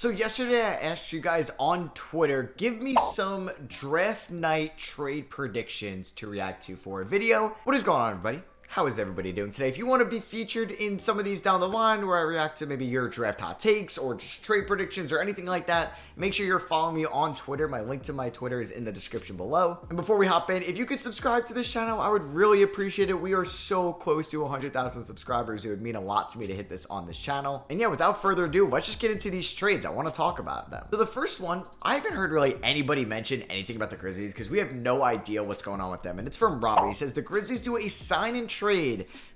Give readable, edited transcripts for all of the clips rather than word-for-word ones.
So yesterday I asked you guys on Twitter, give me some draft night trade predictions to react to for a video. What is going on, everybody? How is everybody doing today? If you want to be featured in some of these down the line where I react to maybe your draft hot takes or just trade predictions or anything like that, make sure you're following me on Twitter. My link to my Twitter is in the description below. And before we hop in, if you could subscribe to this channel, I would really appreciate it. We are so close to 100,000 subscribers. It would mean a lot to me to hit this on this channel. And yeah, without further ado, let's just get into these trades. I want to talk about them. So the first one, I haven't heard really anybody mention anything about the Grizzlies because we have no idea what's going on with them. And it's from Robbie. He says the Grizzlies do a sign and trade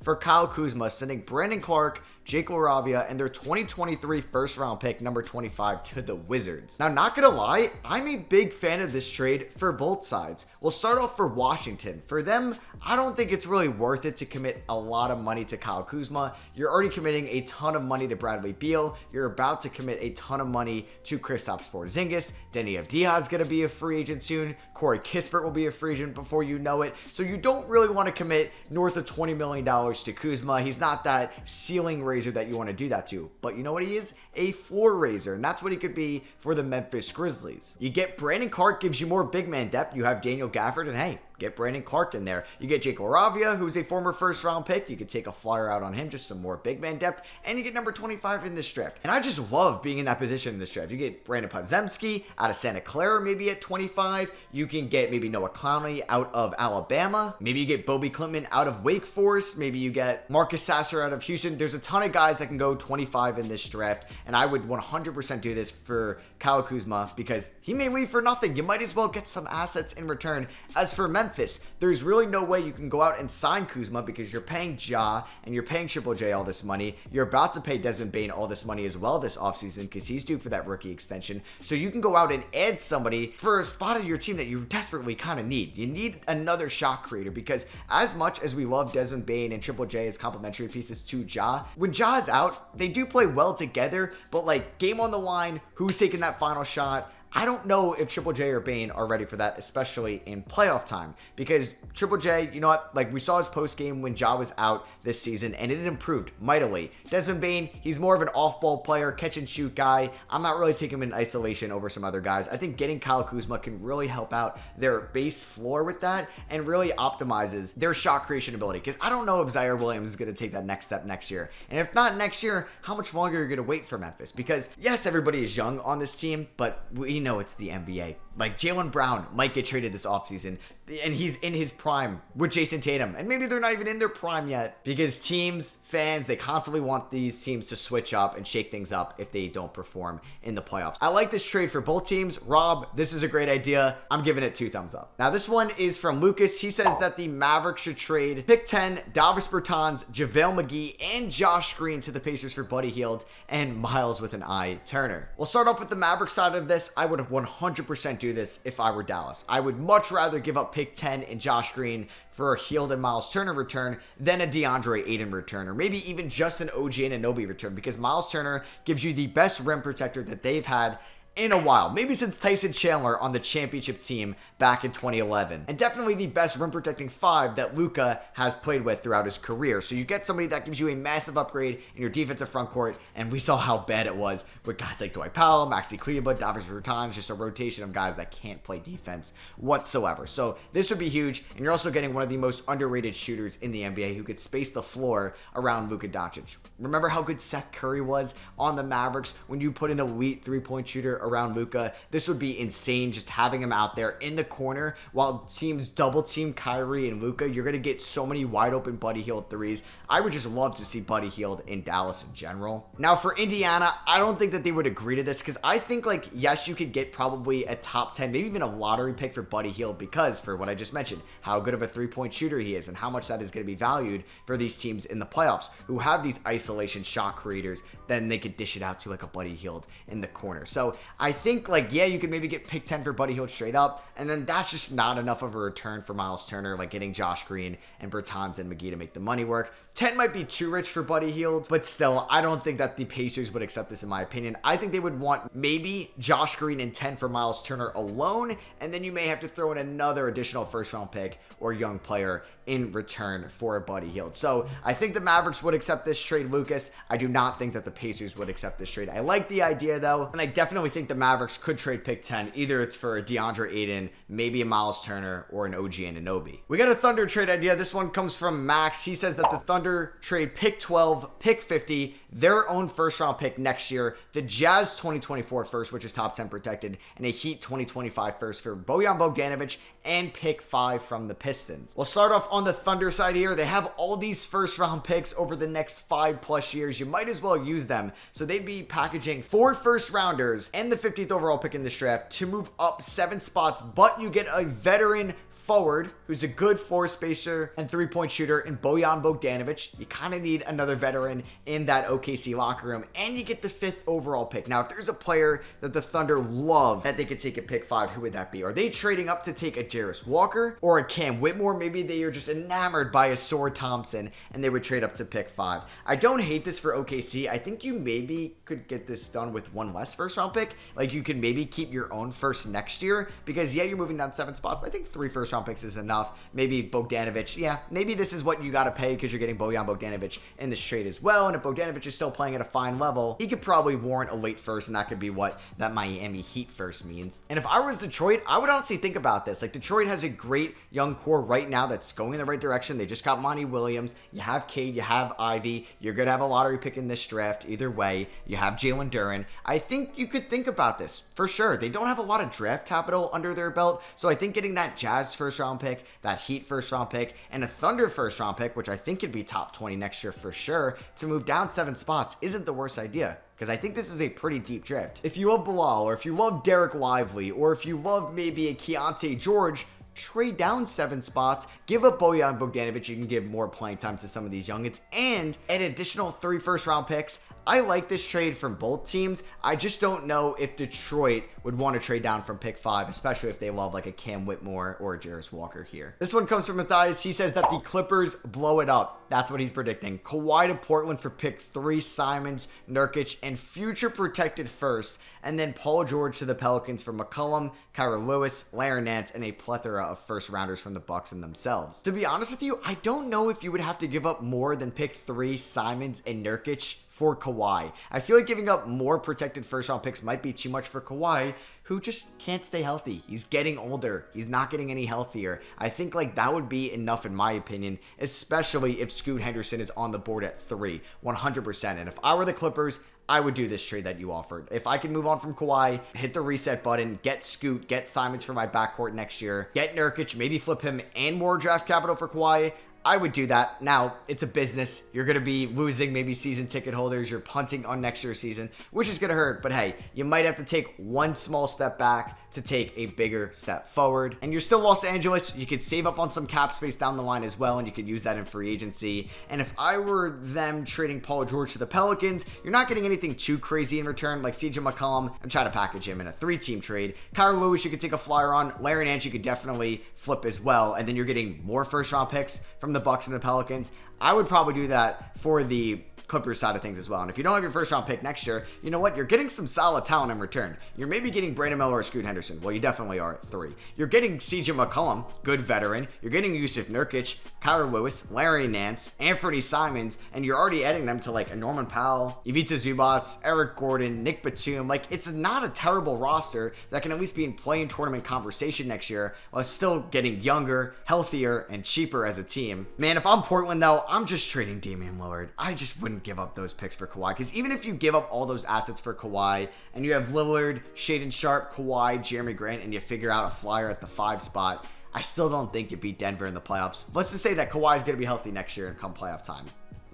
for Kyle Kuzma, sending Brandon Clark, Jake LaRavia, and their 2023 first round pick, number 25, to the Wizards. Now, not gonna lie, I'm a big fan of this trade for both sides. We'll start off for Washington. For them, I don't think it's really worth it to commit a lot of money to Kyle Kuzma. You're already committing a ton of money to Bradley Beal. You're about to commit a ton of money to Kristaps Porzingis. Denny Avdija is gonna be a free agent soon. Corey Kispert will be a free agent before you know it. So you don't really want to commit north of $20 million to Kuzma. He's not that ceiling raiser that you want to do that to, but you know what he is? A floor raiser, and that's what he could be for the Memphis Grizzlies. You get Brandon Clark, gives you more big man depth. You have Daniel Gafford, and hey, get Brandon Clark in there. You get Jake LaRavia, who's a former first round pick. You could take a flyer out on him, just some more big man depth, and you get number 25 in this draft. And I just love being in that position in this draft. You get Brandon Podziemski out of Santa Clara, maybe at 25. You can get maybe Noah Clowney out of Alabama. Maybe you get Bobby Klintman out of Wake Forest. Maybe you get Marcus Sasser out of Houston. There's a ton of guys that can go 25 in this draft, and I would 100% do this for Kyle Kuzma because he may leave for nothing. You might as well get some assets in return. As for Memphis, there's really no way you can go out and sign Kuzma because you're paying Ja and you're paying Triple J all this money. You're about to pay Desmond Bane all this money as well this offseason because he's due for that rookie extension. So you can go out and add somebody for a spot of your team that you desperately kind of need. You need another shot creator because as much as we love Desmond Bane and Triple J as complementary pieces to Ja, when Ja is out, they do play well together, but like game on the line, who's taking that final shot? I don't know if Triple J or Bane are ready for that, especially in playoff time, because Triple J, you know what, like we saw his post game when Ja was out this season and it improved mightily. Desmond Bane, he's more of an off-ball player, catch and shoot guy. I'm not really taking him in isolation over some other guys. I think getting Kyle Kuzma can really help out their base floor with that and really optimizes their shot creation ability, because I don't know if Zaire Williams is going to take that next step next year. And if not next year, how much longer are you going to wait for Memphis? Because yes, everybody is young on this team, but we know it's the NBA. Like Jaylen Brown might get traded this offseason and he's in his prime with Jason Tatum, and maybe they're not even in their prime yet because teams, fans, they constantly want these teams to switch up and shake things up if they don't perform in the playoffs. I like this trade for both teams. Rob, this is a great idea. I'm giving it 2 thumbs up. Now this one is from Lucas. He says that the Mavericks should trade pick 10, Davis Bertans, JaVale McGee, and Josh Green to the Pacers for Buddy Hield and Miles with an I Turner. We'll start off with the Mavericks side of this. I would 100% do this if I were Dallas. I would much rather give up pick 10 and Josh Green for a Hield and Miles Turner return than a DeAndre Ayton return, or maybe even just an OG Anunoby return, because Miles Turner gives you the best rim protector that they've had in a while, maybe since Tyson Chandler on the championship team back in 2011, and definitely the best rim protecting 5 that Luka has played with throughout his career. So you get somebody that gives you a massive upgrade in your defensive front court, and we saw how bad it was with guys like Dwight Powell, Maxi Kleber, Davis Bertans, just a rotation of guys that can't play defense whatsoever. So this would be huge, and you're also getting one of the most underrated shooters in the NBA who could space the floor around Luka Doncic. Remember how good Seth Curry was on the Mavericks when you put an elite three-point shooter around Luka? This would be insane, just having him out there in the corner while teams double team Kyrie and Luka. You're going to get so many wide open Buddy Hield threes. I would just love to see Buddy Hield in Dallas in general. Now for Indiana, I don't think that they would agree to this, because I think, like, yes, you could get probably a top 10, maybe even a lottery pick for Buddy Hield, because for what I just mentioned, how good of a three-point shooter he is and how much that is going to be valued for these teams in the playoffs who have these isolation shot creators. Then they could dish it out to like a Buddy Hield in the corner. So I think, like, yeah, you could maybe get pick 10 for Buddy Hield straight up, and then that's just not enough of a return for Miles Turner, like getting Josh Green and Bertans and McGee to make the money work. 10 might be too rich for Buddy Hield, but still, I don't think that the Pacers would accept this in my opinion. I think they would want maybe Josh Green and 10 for Miles Turner alone, and then you may have to throw in another additional first round pick or young player in return for a Buddy Hield. So I think the Mavericks would accept this trade, Lucas. I do not think that the Pacers would accept this trade. I like the idea though, and I definitely think the Mavericks could trade pick 10. Either it's for a DeAndre Ayton, maybe a Miles Turner, or an OG Anunoby. We got a Thunder trade idea. This one comes from Max. He says that the Thunder trade pick 12, pick 50, their own first round pick next year, the Jazz 2024 first, which is top 10 protected, and a Heat 2025 first for Bojan Bogdanovic, and pick 5 from the Pistons. We'll start off on the Thunder side here. They have all these first round picks over the next 5+ years. You might as well use them. So they'd be packaging 4 first rounders and the 50th overall pick in this draft to move up 7 spots, but you get a veteran forward who's a good floor spacer and three-point shooter in Bojan Bogdanovic. You kind of need another veteran in that OKC locker room, and you get the 5th overall pick. Now, if there's a player that the Thunder love that they could take at pick 5, who would that be? Are they trading up to take a Jarris Walker or a Cam Whitmore? Maybe they are just enamored by a Sor Thompson and they would trade up to pick 5. I don't hate this for OKC. I think you maybe could get this done with one less first round pick. Like, you can maybe keep your own first next year because, yeah, you're moving down 7 spots, but I think 3 first round picks is enough. Maybe Bogdanovic, yeah, maybe this is what you got to pay because you're getting Bojan Bogdanovic in this trade as well. And if Bogdanovic is still playing at a fine level, he could probably warrant a late first, and that could be what that Miami Heat first means. And if I was Detroit, I would honestly think about this. Like, Detroit has a great young core right now that's going in the right direction. They just got Monty Williams. You have Cade, you have Ivy. You're going to have a lottery pick in this draft either way. You have Jalen Duren. I think you could think about this for sure. They don't have a lot of draft capital under their belt, so I think getting that Jazz first round pick, that Heat first round pick, and a Thunder first round pick, which I think could be top 20 next year for sure, to move down 7 spots isn't the worst idea. Because I think this is a pretty deep draft. If you love Bilal, or if you love Derek Lively, or if you love maybe a Keontae George, trade down 7 spots, give up Bojan Bogdanovic. You can give more playing time to some of these youngins, and an additional 3 first round picks. I like this trade from both teams. I just don't know if Detroit would want to trade down from pick 5, especially if they love like a Cam Whitmore or a Jarris Walker here. This one comes from Matthias. He says that the Clippers blow it up. That's what he's predicting. Kawhi to Portland for pick 3, Simons, Nurkic, and future protected first. And then Paul George to the Pelicans for McCollum, Kyra Lewis, Larry Nance, and a plethora of first rounders from the Bucks and themselves. To be honest with you, I don't know if you would have to give up more than pick 3, Simons, and Nurkic for Kawhi. I feel like giving up more protected first round picks might be too much for Kawhi, who just can't stay healthy. He's getting older. He's not getting any healthier. I think like that would be enough in my opinion, especially if Scoot Henderson is on the board at 3, 100%. And if I were the Clippers, I would do this trade that you offered. If I can move on from Kawhi, hit the reset button, get Scoot, get Simons for my backcourt next year, get Nurkic, maybe flip him and more draft capital for Kawhi, I would do that. Now, it's a business. You're going to be losing maybe season ticket holders. You're punting on next year's season, which is going to hurt. But hey, you might have to take one small step back to take a bigger step forward. And you're still Los Angeles. You could save up on some cap space down the line as well, and you could use that in free agency. And if I were them trading Paul George to the Pelicans, you're not getting anything too crazy in return, like CJ McCollum. I'm trying to package him in a 3-team trade. Kyra Lewis, you could take a flyer on. Larry Nance, you could definitely flip as well. And then you're getting more first-round picks from the Bucks and the Pelicans. I would probably do that for the Clippers side of things as well. And if you don't have your first round pick next year, you know what? You're getting some solid talent in return. You're maybe getting Brandon Miller or Scoot Henderson. Well, you definitely are at 3. You're getting CJ McCollum, good veteran. You're getting Yusuf Nurkic, Kyra Lewis, Larry Nance, Anthony Simons, and you're already adding them to like a Norman Powell, Ivica Zubac, Eric Gordon, Nick Batum. Like, it's not a terrible roster that can at least be in play-in tournament conversation next year while still getting younger, healthier, and cheaper as a team. Man, if I'm Portland though, I'm just trading Damian Lillard. I just wouldn't give up those picks for Kawhi, because even if you give up all those assets for Kawhi and you have Lillard, Shaedon Sharpe, Kawhi, Jeremy Grant, and you figure out a flyer at the 5 spot, I still don't think you beat Denver in the playoffs. Let's just say that Kawhi is going to be healthy next year and come playoff time.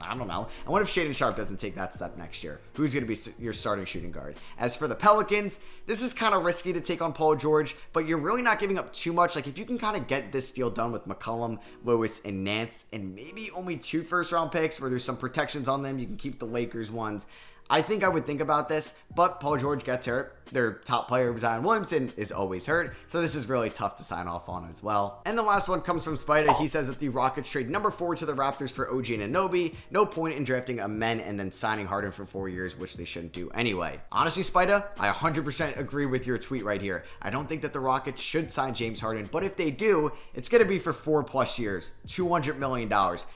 I don't know. And what if Shaedon Sharpe doesn't take that step next year? Who's going to be your starting shooting guard? As for the Pelicans, this is kind of risky to take on Paul George, but you're really not giving up too much. Like, if you can kind of get this deal done with McCollum, Lewis, and Nance, and maybe only 2 first-round picks where there's some protections on them, you can keep the Lakers ones. I think I would think about this, but Paul George gets hurt. their top player, Zion Williamson, is always hurt. So this is really tough to sign off on as well. And the last one comes from Spider. He says that the Rockets trade number 4 to the Raptors for OG Anunoby. No point in drafting a men and then signing Harden for 4 years, which they shouldn't do anyway. Honestly, Spider, I 100% agree with your tweet right here. I don't think that the Rockets should sign James Harden, but if they do, it's going to be for 4+ years, $200 million.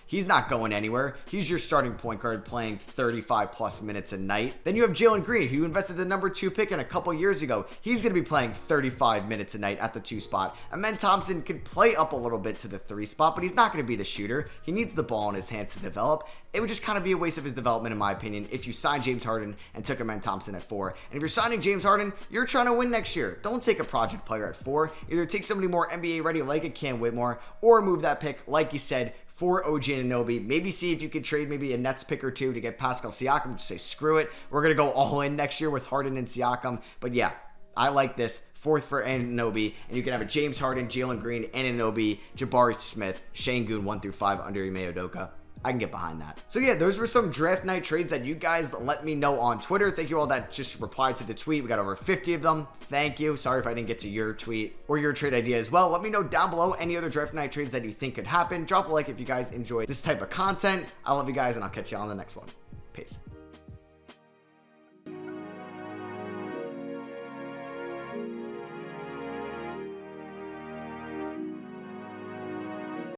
He's not going anywhere. He's your starting point guard playing 35+ minutes a night. Then you have Jalen Green, who you invested the number 2 pick in a couple years ago. He's going to be playing 35 minutes a night at the 2 spot. Amen Thompson could play up a little bit to the 3 spot, but he's not going to be the shooter. He needs the ball in his hands to develop. It would just kind of be a waste of his development, in my opinion, if you signed James Harden and took Amen Thompson at 4. And if you're signing James Harden, you're trying to win next year. Don't take a project player at 4. Either take somebody more NBA ready like a Cam Whitmore, or move that pick, like you said, for OG Anunoby. Maybe see if you could trade maybe a Nets pick or 2 to get Pascal Siakam. Just say, screw it. We're going to go all in next year with Harden and Siakam. But yeah, I like this. 4th for Anunoby, and you can have a James Harden, Jalen Green, Anunoby, Jabari Smith, Şengün 1 through 5 under Ime Udoka. I can get behind that. So yeah, those were some draft night trades that you guys let me know on Twitter. Thank you all that just replied to the tweet. We got over 50 of them. Thank you. Sorry if I didn't get to your tweet or your trade idea as well. Let me know down below any other draft night trades that you think could happen. Drop a like if you guys enjoyed this type of content. I love you guys, and I'll catch you on the next one. Peace.